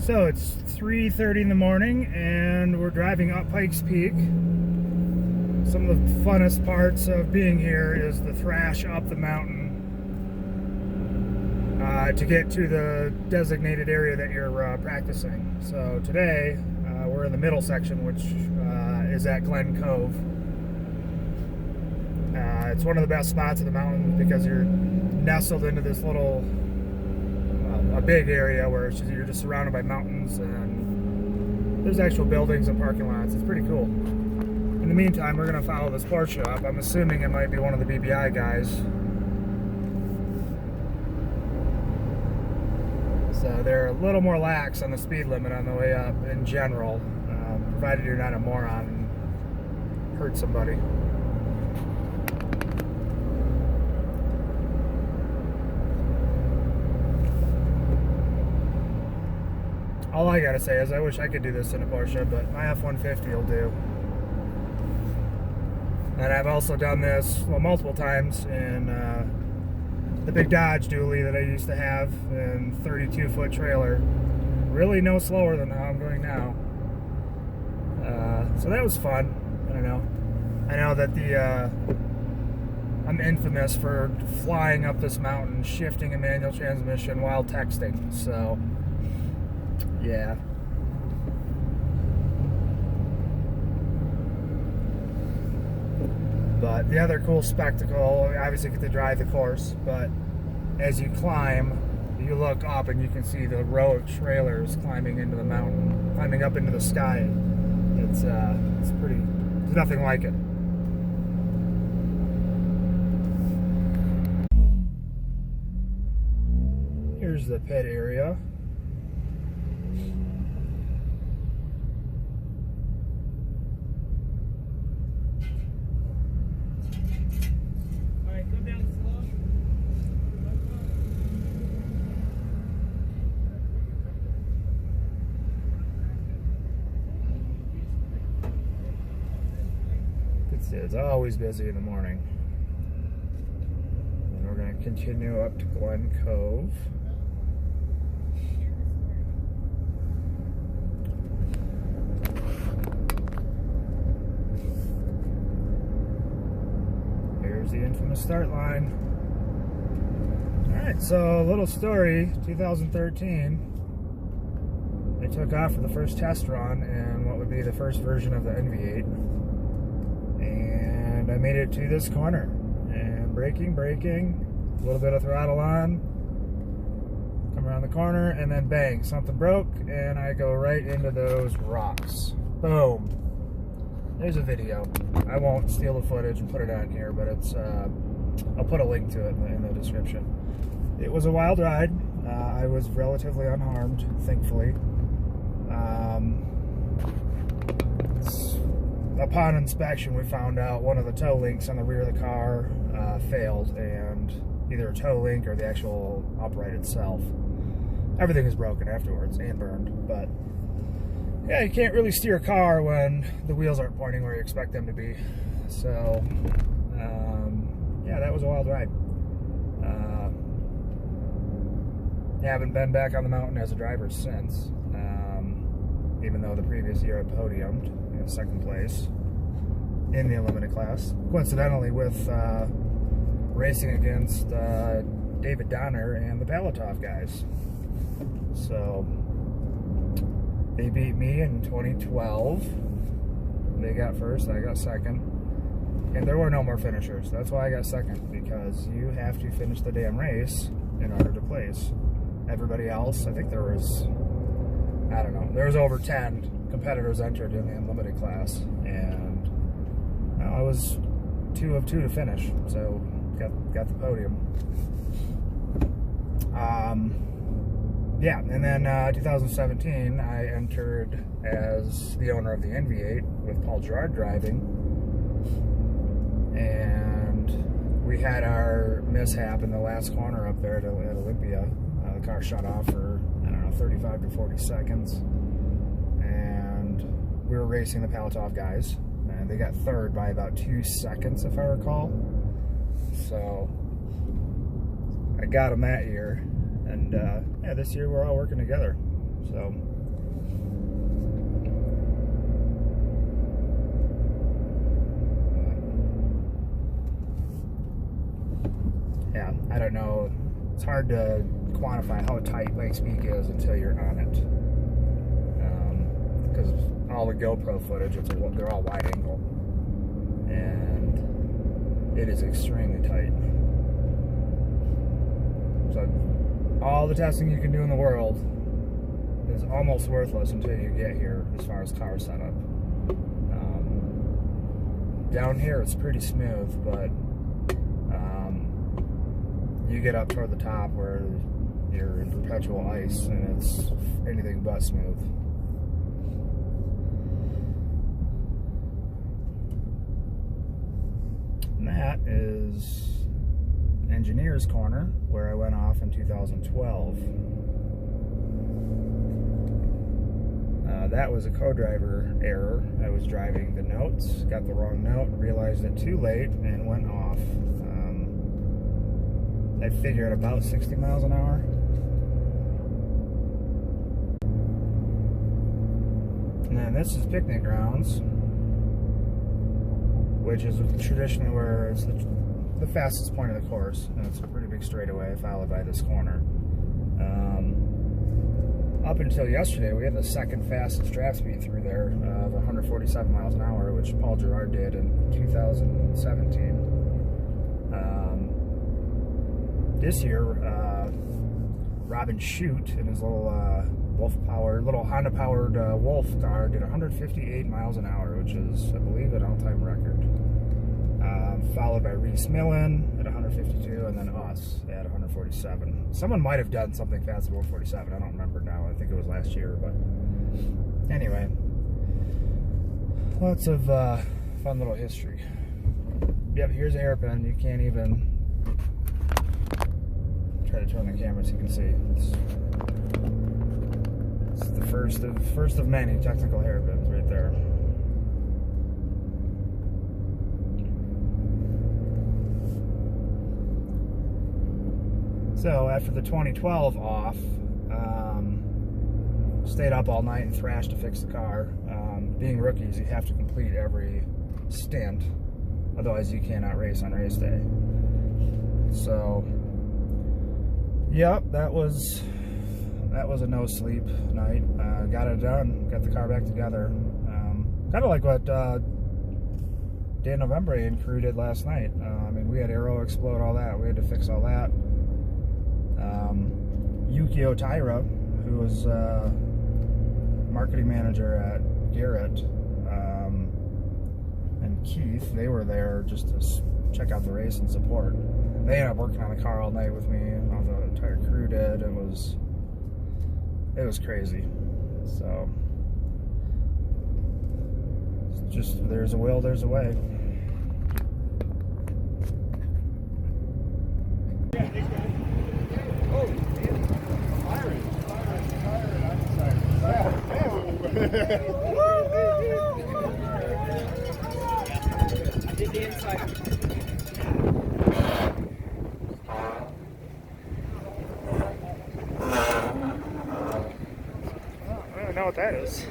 So it's 3:30 in the morning and we're driving up Pikes Peak. Some of the funnest parts of being here is the thrash up the mountain to get to the designated area that you're practicing. So today we're in the middle section, which is at Glen Cove. It's one of the best spots of the mountain because you're nestled into this little a big area where you're just surrounded by mountains and there's actual buildings and parking lots. It's pretty cool. In the meantime, we're going to follow this Porsche up. I'm assuming it might be one of the BBI guys. So they're a little more lax on the speed limit on the way up in general, provided you're not a moron and hurt somebody. All I gotta say is I wish I could do this in a Porsche, but my F-150 will do. And I've also done this, well, multiple times in the big Dodge dually that I used to have in 32-foot trailer. Really no slower than how I'm going now. So that was fun. I don't know. I know that I'm infamous for flying up this mountain, shifting a manual transmission while texting. So yeah. But the other cool spectacle, obviously you get to drive the course, but as you climb, you look up and you can see the row of trailers climbing into the mountain, climbing up into the sky. It's pretty, there's nothing like it. Here's the pit area. It's always busy in the morning. And we're going to continue up to Glen Cove. Here's the infamous start line. Alright, so a little story. 2013, I took off for the first test run in what would be the first version of the NV8. And I made it to this corner, and braking, a little bit of throttle on, come around the corner, and then bang, something broke, and I go right into those rocks. Boom. There's a video. I won't steal the footage and put it on here, but it's I'll put a link to it in the description. It was a wild ride. I was relatively unharmed, thankfully. Upon inspection, we found out one of the tow links on the rear of the car failed, and either a tow link or the actual upright itself. Everything was broken afterwards and burned, but yeah, you can't really steer a car when the wheels aren't pointing where you expect them to be. So yeah, that was a wild ride. Haven't been back on the mountain as a driver since, even though the previous year I podiumed in second place in the Unlimited class, coincidentally with racing against David Donner and the Palatov guys. So they beat me in 2012. They got first, I got second, and there were no more finishers. That's why I got second, because you have to finish the damn race in order to place. Everybody else, I think there was, I don't know, there was over 10 competitors entered in the Unlimited class, and I was 2 of 2 to finish, so got the podium. Yeah, and then 2017, I entered as the owner of the NV8 with Paul Gerard driving, and we had our mishap in the last corner up there at Olympia. The car shut off for, I don't know, 35 to 40 seconds, and we were racing the Palatov guys, and they got third by about 2 seconds, if I recall. So I got them that year, and yeah, this year we're all working together. So Yeah, I don't know. It's hard to quantify how tight Pikes Peak is until you're on it. Because all the GoPro footage, they're all wide angle. And it is extremely tight. So all the testing you can do in the world is almost worthless until you get here as far as car setup. Down here it's pretty smooth, but you get up toward the top where you're in perpetual ice and it's anything but smooth. And that is Engineer's Corner, where I went off in 2012. That was a co-driver error. I was driving the notes, got the wrong note, realized it too late, and went off. I figured about 60 miles an hour. And then this is Picnic Grounds, which is traditionally where it's the fastest point of the course, and it's a pretty big straightaway followed by this corner. Up until yesterday, we had the second fastest draft speed through there of 147 miles an hour, which Paul Gerard did in 2017. This year, Robin Shute in his little Honda-powered Wolf car did 158 miles an hour, which is, I believe, an all-time record. Followed by Reese Millen at 152, and then us at 147. Someone might have done something fast at 147. I don't remember now. I think it was last year, but anyway, lots of fun little history. Yep, here's a hairpin. You can't even try to turn the camera so you can see. It's the first of many technical hairpins right there. So after the 2012 off, stayed up all night and thrashed to fix the car. Being rookies, you have to complete every stint, otherwise you cannot race on race day. So, yep, that was a no sleep night. Got it done, got the car back together. Kind of like what Dan November and crew did last night. I mean, we had aero explode, all that. We had to fix all that. Yukio Taira, who was marketing manager at Garrett, and Keith, they were there just to check out the race and support. They ended up working on the car all night with me. All the entire crew did. It was crazy. So, just there's a will, there's a way. I did the inside. I don't know what that is.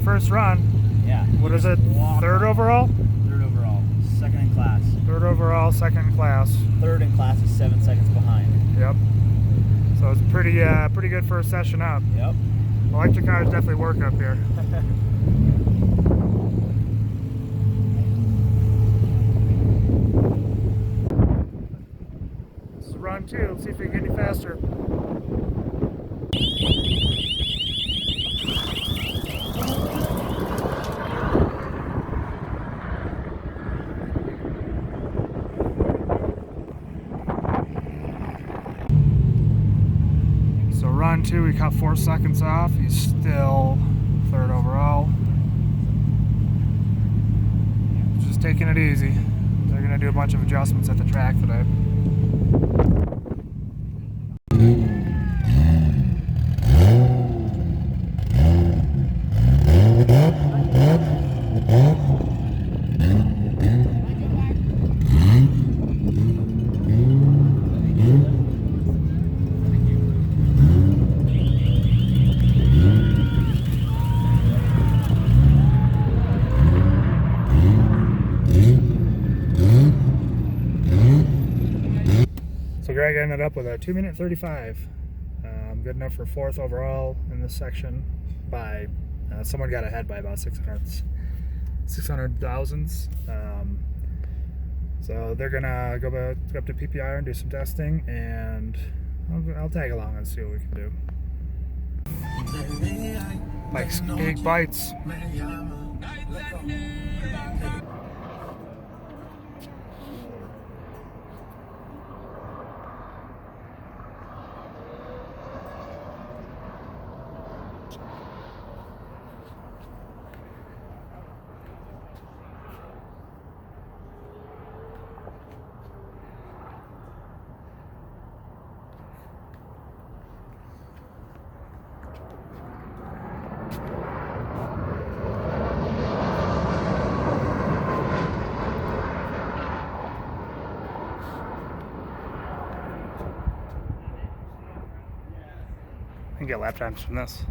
First run. Yeah. What is it? Third overall? Third overall. second in class. Third overall, second in class. Third in class is 7 seconds behind. Yep. So it's pretty good first session up. Yep. Electric cars definitely work up here. This is run 2. Let's see if we can get any faster. So run 2, we cut 4 seconds off. He's still third overall. Just taking it easy. They're gonna do a bunch of adjustments at the track today. So Greg ended up with a 2-minute 35. Good enough for 4th overall in this section. By someone got ahead by about 600 thousandths. So they're gonna go up to PPR and do some testing, and I'll tag along and see what we can do. Pikes big bites. I can get lap times from this.